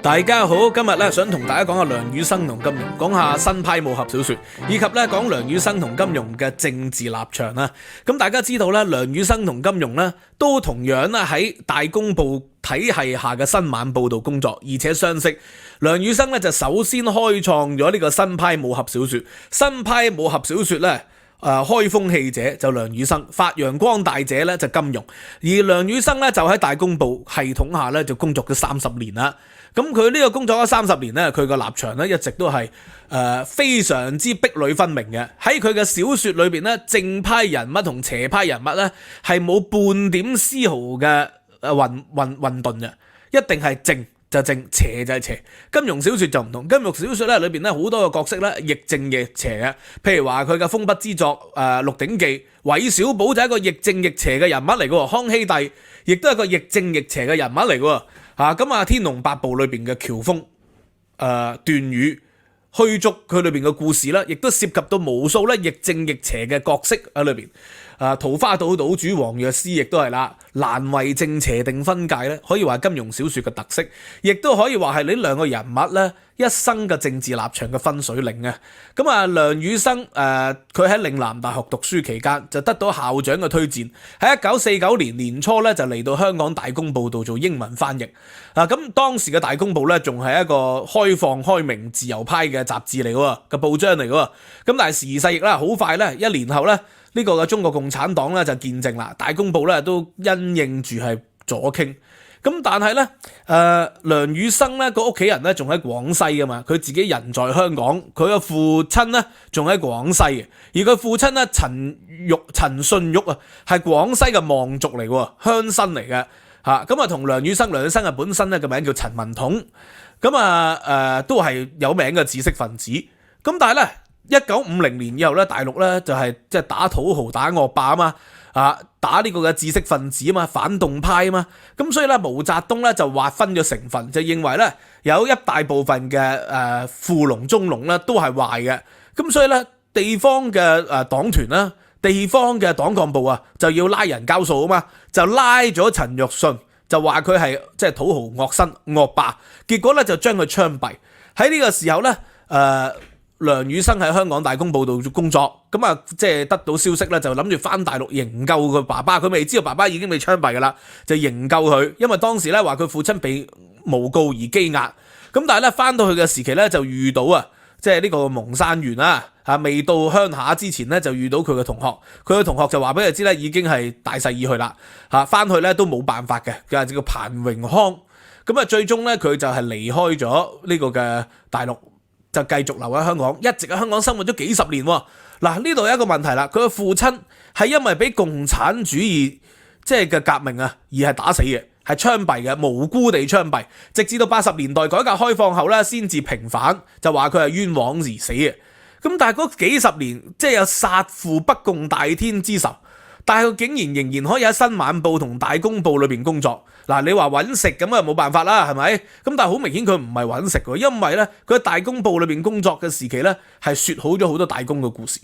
大家好，今日咧想同大家講下梁羽生同金庸，講下新派武俠小說，以及咧講梁羽生同金庸嘅政治立場啦。咁大家知道咧，梁羽生同金庸咧都同樣咧喺大公報體系下嘅新晚報度工作，而且相識。梁羽生咧就首先開創咗呢個新派武俠小說，新派武俠小說咧。開風氣者就梁羽生，發揚光大者咧就金庸，而梁羽生咧就喺大公報系統下咧就工作咗30年啦。咁佢呢個工作咗30年咧，佢個立場咧一直都係非常之壁壘分明嘅。喺佢嘅小說裏邊咧，正派人物同邪派人物咧係冇半點絲毫嘅混沌嘅，一定係正就正，邪就係邪。金庸小說就唔同，金庸小說咧裏邊咧好多個角色咧亦正亦邪嘅。譬如話佢嘅封筆之作《鹿鼎記》，韋小寶就係一個亦正亦邪嘅人物嚟嘅，康熙帝亦都係一個亦正亦邪嘅人物嚟嘅。咁啊《天龍八部》裏邊嘅喬峰、段譽、虛竹，佢裏邊嘅故事咧，亦都涉及到無數咧亦正亦邪嘅角色喺裏邊。桃花島島主黃藥師亦都係啦，難為正邪定分界咧，可以話金庸小說嘅特色，亦都可以話係呢兩個人物咧一生嘅政治立場嘅分水嶺啊！咁啊，梁羽生佢喺嶺南大學讀書期間就得到校長嘅推薦，喺1949年年初咧就嚟到香港大公報度做英文翻譯。咁當時嘅大公報咧仲係一個開放開明自由派嘅雜誌嚟嘅報章嚟嘅，咁但係時移世易啦，好快咧1年後咧。呢個嘅中國共產黨咧就見證啦，大公報咧都因應住係左傾，咁但係咧梁羽生咧個屋企人咧仲喺廣西噶嘛，佢自己人在香港，佢嘅父親咧仲喺廣西嘅，而佢父親咧陳信煜啊係廣西嘅望族嚟嘅，鄉紳嚟嘅咁啊同梁羽生啊本身咧個名叫陳文統，咁都係有名嘅知識分子，咁但係咧。1950年以後咧，大陸咧就係即係打土豪、打惡霸啊嘛，打呢個嘅知識分子啊嘛，反動派啊嘛，咁所以咧毛澤東咧就劃分咗成分，就認為咧有一大部分嘅富農中農咧都係壞嘅，咁所以咧地方嘅黨團啦、地方嘅黨幹部啊就要拉人交數啊嘛，就拉咗陳奕迅，就話佢係即係土豪惡紳惡霸，結果咧就將佢槍斃。喺呢個時候咧梁羽生喺香港大公報度工作，咁啊即係得到消息咧，就諗住翻大陸營救佢爸爸，佢未知道爸爸已經被槍斃噶啦，就營救佢，因為當時咧話佢父親被誣告而羈押，咁但係咧翻到去嘅時期咧就遇到即係呢個蒙山園啦，未到鄉下之前咧就遇到佢嘅同學，佢嘅同學就話俾佢知咧已經係大勢已去啦，翻去咧都冇辦法嘅，佢係叫彭榮康，咁啊最終咧佢就係離開咗呢個嘅大陸。就繼續留喺香港，一直喺香港生活咗幾十年。嗱，呢度有一個問題啦，佢嘅父親係因為俾共產主義即係嘅革命而係打死嘅，係槍斃嘅，無辜地槍斃。直至到80年代改革開放後咧，先至平反，就話佢係冤枉而死嘅。咁但係嗰幾十年，即係有殺父不共戴天之仇。但係佢竟然仍然可以喺新晚報同大公報裏邊工作。嗱，你話揾食咁啊冇辦法啦，係咪？咁但係好明顯佢唔係揾食嘅，因為咧佢喺大公報裏邊工作嘅時期咧係說好咗好多大公嘅故事，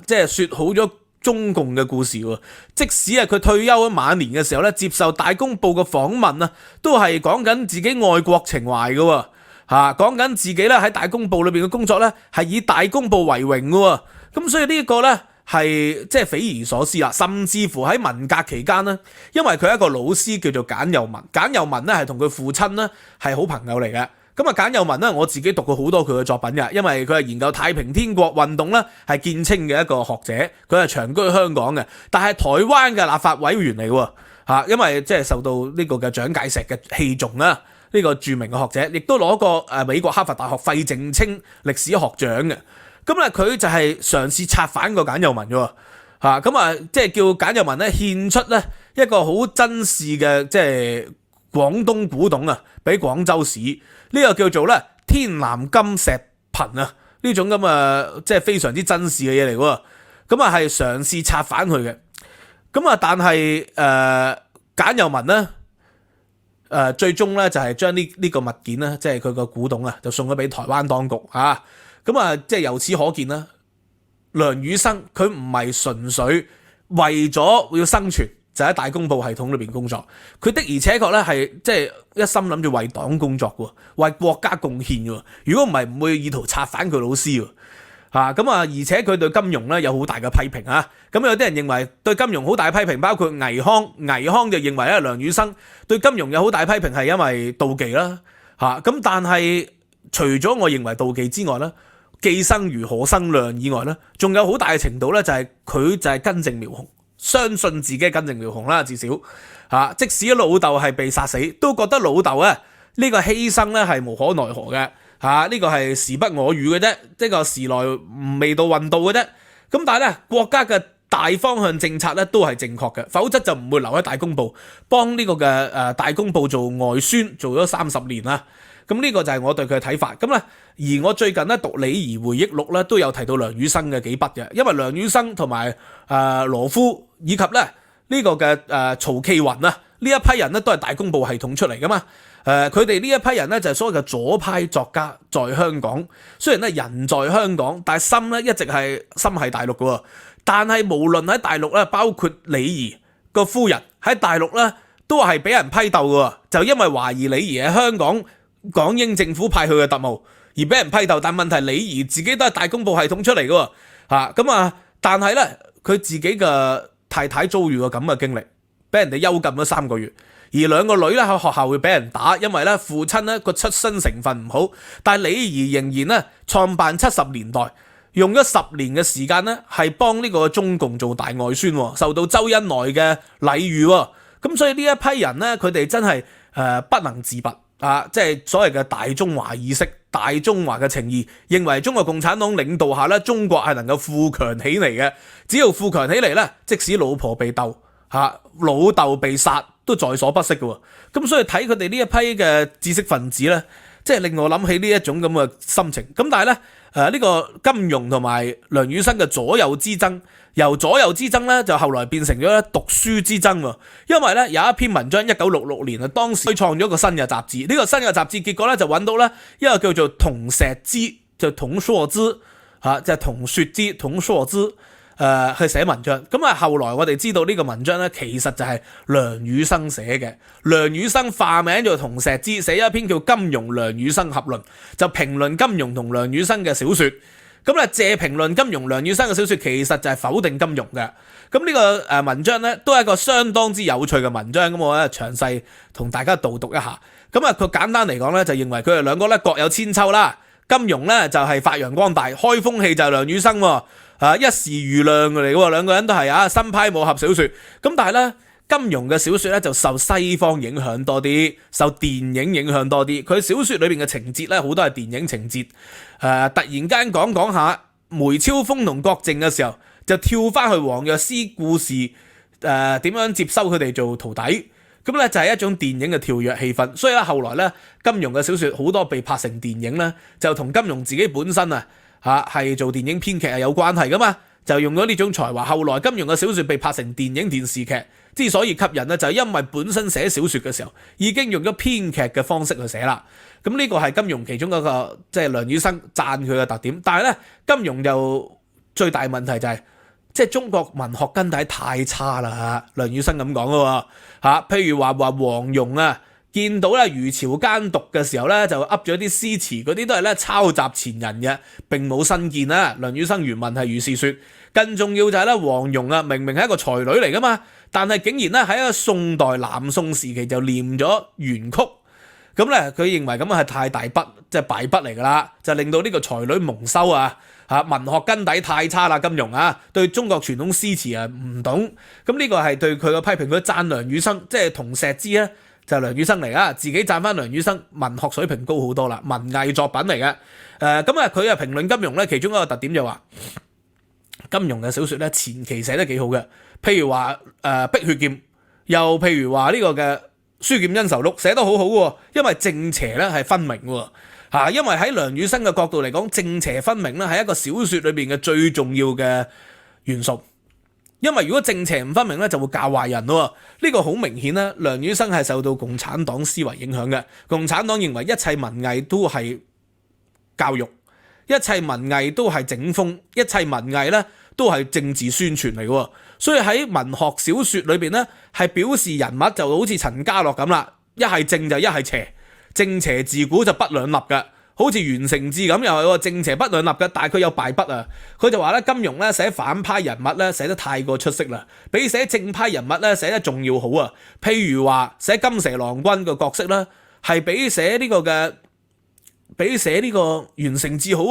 即係說好咗中共嘅故事喎。即使係佢退休喺晚年嘅時候咧，接受大公報嘅訪問啊，都係講緊自己愛國情懷嘅喎，講緊自己咧喺大公報裏邊嘅工作咧係以大公報為榮嘅喎。咁所以呢個咧。係即係匪夷所思啦，甚至乎喺文革期間呢，因為佢係一個老師叫做簡又文，簡又文咧係同佢父親咧係好朋友嚟嘅。咁簡又文咧，我自己讀過好多佢嘅作品嘅，因為佢係研究太平天國運動咧，係建清嘅一個學者，佢係長居香港嘅，但係台灣嘅立法委員嚟喎，因為即係受到呢個嘅蔣介石嘅器重啦，呢個著名嘅學者，亦都攞過美國哈佛大學費正清歷史學獎嘅。咁咧佢就係嘗試策反個簡又文嘅，即係叫簡又文咧獻出咧一個好珍視嘅即係廣東古董俾廣州市，呢個叫做咧天藍金石頻呢種咁即係非常之珍視嘅嘢嚟喎，咁係嘗試策反佢嘅，但係簡又文咧最終咧就係將呢個物件咧即係佢個古董就送咗俾台灣當局即係由此可見啦，梁羽生佢唔係純粹為咗要生存就喺大公報系統裏邊工作。佢的而且確咧係即係一心諗住為黨工作嘅，為國家貢獻嘅。如果唔係，唔會意圖策反佢老師喎。咁啊，而且佢對金庸咧有好大嘅批評啊。咁有啲人認為對金庸好大批評，包括倪匡。倪匡就認為咧梁羽生對金庸有好大批評係因為妒忌啦。咁但係除咗我認為妒忌之外咧，既生瑜何生亮以外咧，仲有好大嘅程度咧就係佢就係根正苗紅，相信自己根正苗紅啦，至少即使老豆係被殺死，都覺得老豆呢個犧牲咧係無可奈何嘅。呢個係時不我與嘅啫，呢個時來未到運到嘅啫。咁但係咧，國家嘅大方向政策咧都係正確嘅，否則就唔會留喺大公報幫呢個嘅大公報做外宣，做咗30年啦。咁呢個就係我對佢嘅睇法。咁咧，而我最近咧讀李儀回憶錄咧，都有提到梁羽生嘅幾筆嘅，因為梁羽生同埋羅夫以及咧呢個嘅曹祺雲呢一批人咧都係大公報系統出嚟噶嘛。佢哋呢一批人咧就係所謂嘅左派作家，在香港雖然咧人在香港，但係心咧一直係心係大陸嘅喎。但係無論喺大陸咧，包括李儀個夫人喺大陸咧，都係俾人批鬥嘅喎，就因為懷疑李儀喺香港港英政府派去嘅特務而俾人批鬥。但問題李儀自己都係大公報系統出嚟嘅喎，但係咧佢自己嘅太太遭遇過咁嘅經歷，俾人哋幽禁咗3個月。而2個女咧喺學校會俾人打，因為咧父親咧個出身成分唔好。但係李儀仍然咧創辦70年代，用咗10年嘅時間咧係幫呢個中共做大外宣，受到周恩來嘅禮遇。咁所以呢一批人咧，佢哋真係不能自拔即係所謂嘅大中華意識、大中華嘅情義，認為中國共產黨領導下咧，中國係能夠富強起嚟嘅。只要富強起嚟咧，即使老婆被鬥老豆被殺，都在所不惜嘅。咁所以睇佢哋呢一批嘅知識分子咧，即係令我諗起呢一種咁嘅心情。咁但係咧呢個金庸同埋梁羽生嘅左右之爭，由左右之爭咧就後來變成咗咧讀書之爭喎。因為咧有一篇文章1966年啊，當時開創咗一個新嘅雜誌。呢個新嘅雜誌結果咧就揾到咧一個叫做童石之，就童碩之就係童雪之、童碩之。去寫文章。咁後來我哋知道呢個文章咧，其實就係梁羽生寫嘅。梁羽生化名叫童石之，寫咗一篇叫《金庸梁羽生合論》，就評論金庸同梁羽生嘅小說。咁咧借評論金庸梁羽生嘅小說，其實就係否定金庸嘅。咁呢個文章咧都係一個相當之有趣嘅文章。咁我咧詳細同大家導讀一下。咁佢簡單嚟講咧，就認為佢哋兩個咧各有千秋啦。金庸咧就係發揚光大，開風氣就係梁羽生一時瑜亮嚟嘅，兩個人都係新派武俠小說。咁但係咧金庸嘅小說咧就受西方影響多啲，受電影影響多啲。佢小說裏邊嘅情節咧好多係電影情節。突然間講下梅超風同郭靖嘅時候，就跳翻去黃藥師故事點樣接收佢哋做徒弟。咁咧就係一種電影嘅跳躍氣氛。所以咧後來咧金庸嘅小說好多被拍成電影咧，就同金庸自己本身係做電影編劇係有關係噶嘛，就用咗呢種才華。後來金庸嘅小說被拍成電影電視劇，之所以吸引咧，就係因為本身寫小說嘅時候已經用咗編劇嘅方式去寫啦。咁呢個係金庸其中一個即係梁羽生讚佢嘅特點。但係咧金庸就最大問題就係即係中國文學根底太差啦。梁羽生咁講嘅喎譬如話黃蓉見到咧余朝奸讀嘅時候咧，就噏咗啲詩詞，嗰啲都係咧抄襲前人嘅，並冇新見啦。梁羽生原文係如是說。更重要就係咧黃蓉明明係一個才女嚟噶嘛，但係竟然咧喺一個宋代南宋時期就念咗元曲。咁咧佢認為咁係太大筆，即係敗筆嚟噶啦，就令到呢個才女蒙羞文學根底太差啦。金庸對中國傳統詩詞唔懂。咁呢個係對佢嘅批評。佢讚梁羽生即係童石之咧，就係梁羽生嚟噶，自己讚翻梁羽生文學水平高好多啦，文藝作品嚟嘅。佢評論金庸咧，其中一個特點就話金庸嘅小說咧前期寫得幾好嘅，譬如話碧血劍，又譬如話呢個嘅書劍恩仇錄寫得好好嘅，因為正邪咧係分明嘅。因為喺梁羽生嘅角度嚟講，正邪分明咧係一個小說裏邊嘅最重要嘅元素。因為如果正邪唔分明咧，就會教壞人咯。呢個好明顯啦，梁羽生係受到共產黨思維影響嘅。共產黨認為一切文藝都係教育，一切文藝都係整風，一切文藝咧都係政治宣傳嚟嘅。所以喺文學小說裏邊咧，係表示人物就好似陳家洛咁啦，一係正就一係邪，正邪自古就不兩立嘅。好似袁承志咁又係個正邪不兩立嘅，但係佢有敗筆啊！佢就話咧，金庸咧寫反派人物咧寫得太過出色啦，比寫正派人物咧寫得仲要好啊！譬如話寫金蛇郎君個角色咧，係比寫呢個袁承志好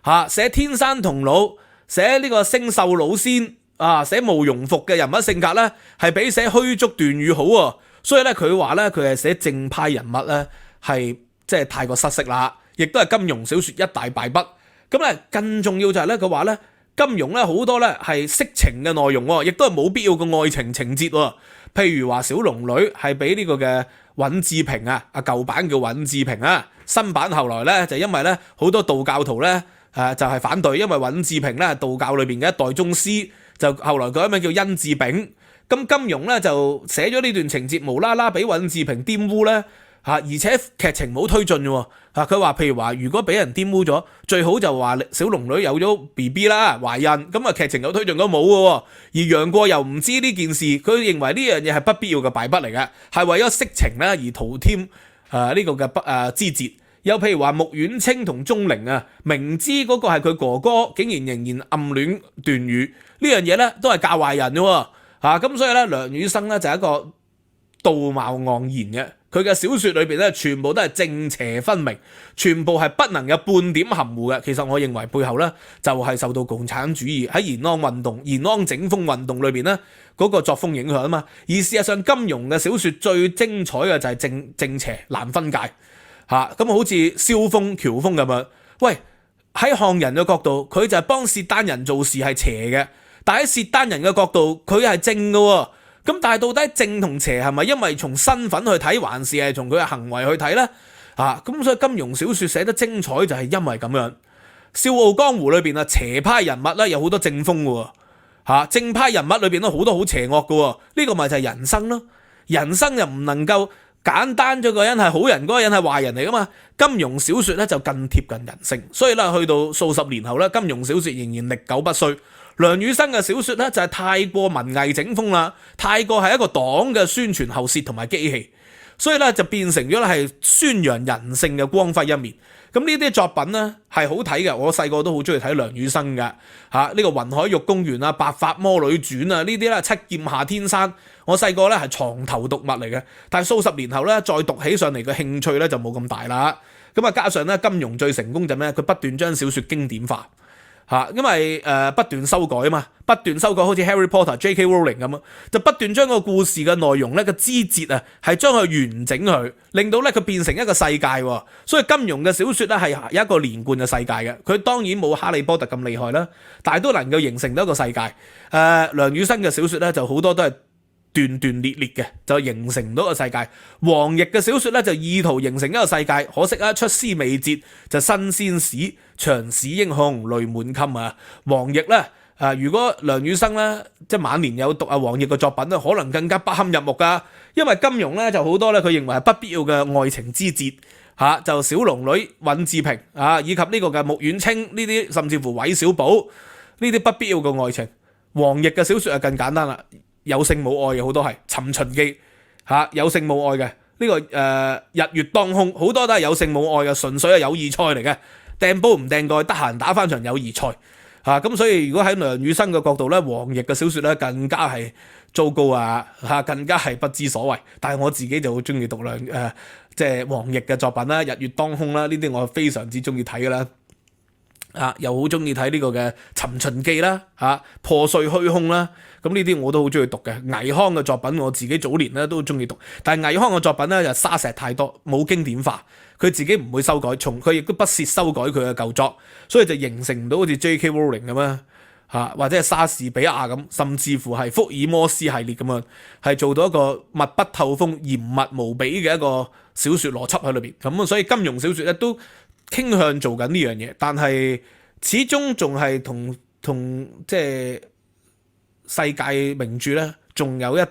啊！寫天山童姥、寫呢個星宿老仙啊，寫慕容復嘅人物性格咧，係比寫虛竹段譽好啊！所以咧，佢話咧，佢係寫正派人物咧，係即係太過失色啦。亦都係金庸小說一大敗筆。咁咧更重要就係咧，佢話咧金庸咧好多咧係色情嘅內容，亦都係冇必要嘅愛情情節。譬如話小龍女係俾呢個嘅尹志平啊，舊版叫尹志平啊，新版後來咧就因為咧好多道教徒咧就係反對，因為尹志平咧係道教裏邊嘅一代宗師，就後來改名叫甄志炳。咁金庸咧就寫咗呢段情節，無啦啦俾尹志平玷污咧。而且劇情冇推進喎。佢話譬如話，如果俾人玷污咗，最好就話小龍女有咗 BB 啦，懷孕，咁啊劇情有推進都冇嘅。而楊過又唔知呢件事，佢認為呢樣嘢係不必要嘅敗筆嚟嘅，係為咗色情咧而徒添呢個嘅枝節。又譬如話穆婉清同鐘靈啊，明知嗰個係佢哥哥，竟然仍然暗戀段譽，呢樣嘢咧都係教壞人嘅。咁所以咧梁羽生咧就係一個道貌岸然嘅。佢嘅小說裏邊咧，全部都係正邪分明，全部係不能有半點含糊嘅。其實我認為背後咧就係受到共產主義喺延安運動、延安整風運動裏邊咧嗰個作風影響啊嘛。而事實上，金庸嘅小說最精彩嘅就係正邪難分界咁好似蕭峰、喬峰咁樣。喂，喺漢人嘅角度，佢就係幫契丹人做事係邪嘅，但喺契丹人嘅角度，佢係正嘅。咁但係到底正同邪係咪因為從身份去睇，還是係從佢嘅行為去睇呢？咁所以金庸小說寫得精彩就係因為咁樣。笑傲江湖裏邊邪派人物咧有好多正風嘅，正派人物裏邊都好多好邪惡嘅。呢個咪就係人生咯。人生又唔能夠簡單咗個人係好人，嗰個人係壞人嚟噶嘛。金庸小說咧就更貼近人性，所以咧去到數十年後咧，金庸小說仍然歷久不衰。梁羽生嘅小說咧就係太過文藝整風啦，太過係一個黨嘅宣傳喉舌同埋機器，所以咧就變成咗係宣揚人性嘅光輝一面。咁呢啲作品咧係好睇嘅，我細個都好中意睇梁羽生嘅呢個雲海玉公園啊、白髮魔女傳啊，呢啲咧七劍下天山，我細個咧係床頭讀物嚟嘅，但係數十年後咧再讀起上嚟嘅興趣咧就冇咁大啦。咁加上咧金庸最成功就咩？佢不斷將小說經典化。因為不斷修改啊嘛，不斷修改，好似 Harry Potter、J.K. Rowling 咁啊，就不斷將個故事嘅內容咧個枝節啊，係將佢完整佢，令到咧佢變成一個世界。所以金庸嘅小說咧係有一個連貫嘅世界嘅，佢當然冇哈利波特咁厲害啦，但係都能夠形成到一個世界。梁羽生嘅小說咧就好多都係斷斷裂裂嘅，就形成唔到個世界。黃易嘅小說咧就意圖形成一個世界，可惜出師未捷，就新鮮史、長使英雄淚滿襟啊！黃易咧如果梁羽生咧即係晚年有讀黃易嘅作品咧，可能更加不堪入目噶，因為金庸咧就好多咧佢認為係不必要嘅愛情枝節就小龍女尹志平以及呢個嘅穆婉清呢啲，甚至乎韋小寶呢啲不必要嘅愛情。黃易嘅小說係更簡單啦。有性冇愛嘅好多係《尋秦記》有性冇愛嘅呢個日月當空，好多都係有性冇愛嘅，純粹係友誼賽嚟嘅，掟煲唔掟蓋，得閒打翻場友誼賽咁所以如果喺梁羽生嘅角度咧，黃易嘅小說咧更加係糟糕更加係不知所謂。但係我自己就好中意讀即係黃易嘅作品啦，《日月當空》啦，呢啲我非常之中意睇噶啦。又好中意睇呢個嘅《尋秦記》啦，破碎虛空啦，咁呢啲我都好中意讀嘅。倪匡嘅作品我自己早年咧都中意讀，但係倪匡嘅作品咧就沙石太多，冇經典化，佢自己唔會修改，佢亦都不屑修改佢嘅舊作，所以就形成唔到好似 J.K. Rowling 咁啊，或者係莎士比亞咁，甚至乎係福爾摩斯系列咁樣，係做到一個密不透風、嚴密無比嘅一個小說邏輯喺裏邊。咁所以金庸小說咧都傾向做緊呢樣嘢，但係始終仲係同即係世界名著咧，仲有一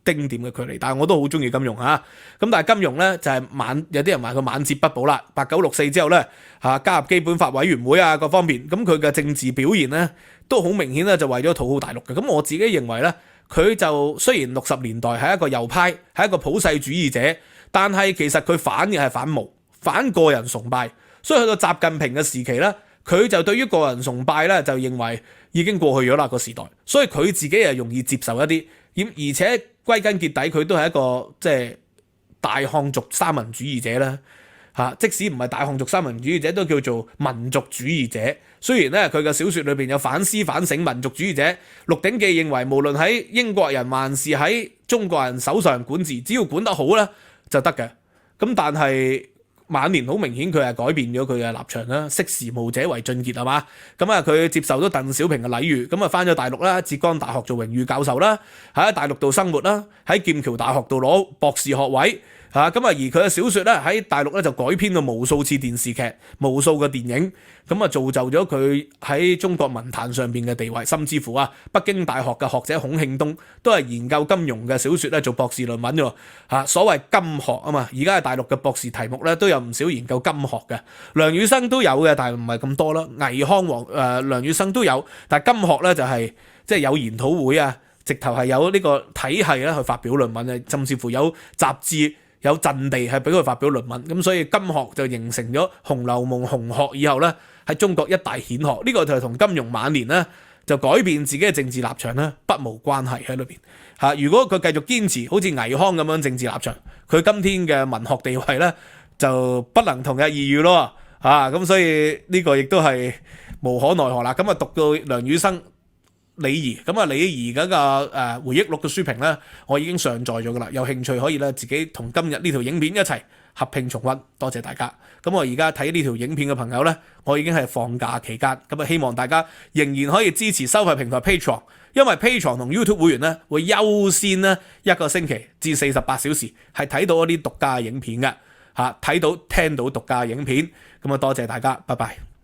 丁點嘅距離，但係我都好中意金庸啊。咁但係金庸咧就係有啲人話佢晚節不保啦。8964之後咧加入基本法委員會啊各方面，咁佢嘅政治表現咧都好明顯咧就為咗討好大陸嘅。咁我自己認為咧，佢就雖然60年代係一個右派，係一個普世主義者，但係其實佢反嘅係反巫、反個人崇拜。所以去到習近平嘅時期咧，佢就對於個人崇拜咧就認為已經過去咗啦個時代，所以佢自己係容易接受一啲，而且歸根結底佢都係一個即係大漢族三民主義者啦嚇。即使唔係大漢族三民主義者，都叫做民族主義者。雖然咧佢嘅小説裏邊有反思反省民族主義者，《鹿鼎記》認為無論喺英國人還是喺中國人手上管治，只要管得好咧就得嘅。咁但係晚年好明顯佢係改變咗佢嘅立場啦，識時務者為俊傑係嘛？咁啊佢接受咗鄧小平嘅禮遇，咁啊翻咗大陸啦，浙江大學做榮譽教授啦，喺大陸度生活啦，喺劍橋大學度攞博士學位。咁啊，而佢嘅小説咧喺大陸咧就改編咗無數次電視劇、無數個電影，咁啊造就咗佢喺中國文壇上邊嘅地位，甚至乎北京大學嘅學者孔慶東都係研究金庸嘅小説咧做博士論文喎。所謂金學啊嘛，而家喺大陸嘅博士題目咧都有唔少研究金學嘅，梁羽生都有嘅，但係唔係咁多啦。倪匡、梁羽生都有，但係金學咧就係即係有研討會啊，直頭係有呢個體系咧去發表論文啊，甚至乎有雜誌。有陣地係俾佢發表論文，咁所以金學就形成咗《紅樓夢》紅學以後咧喺中國一大顯學。呢個就係同金庸晚年咧就改變自己嘅政治立場咧不無關係喺裏邊嚇。如果佢繼續堅持好似倪匡咁樣政治立場，佢今天嘅文學地位咧就不能同日而語咯嚇。咁所以呢個亦都係無可奈何啦。咁啊讀到梁羽生、李怡，咁啊李怡嗰個回憶錄嘅書評咧，我已經上載咗噶啦，有興趣可以咧自己同今日呢條影片一齊合併重溫。多謝大家。咁我而家睇呢條影片嘅朋友咧，我已經係放假期間，咁啊希望大家仍然可以支持收費平台 Patreon， 因為 Patreon 同 YouTube 會員咧會優先咧1個星期至48小時係睇到一啲獨家嘅影片嘅嚇，睇到聽到獨家嘅影片。咁啊多謝大家，拜拜。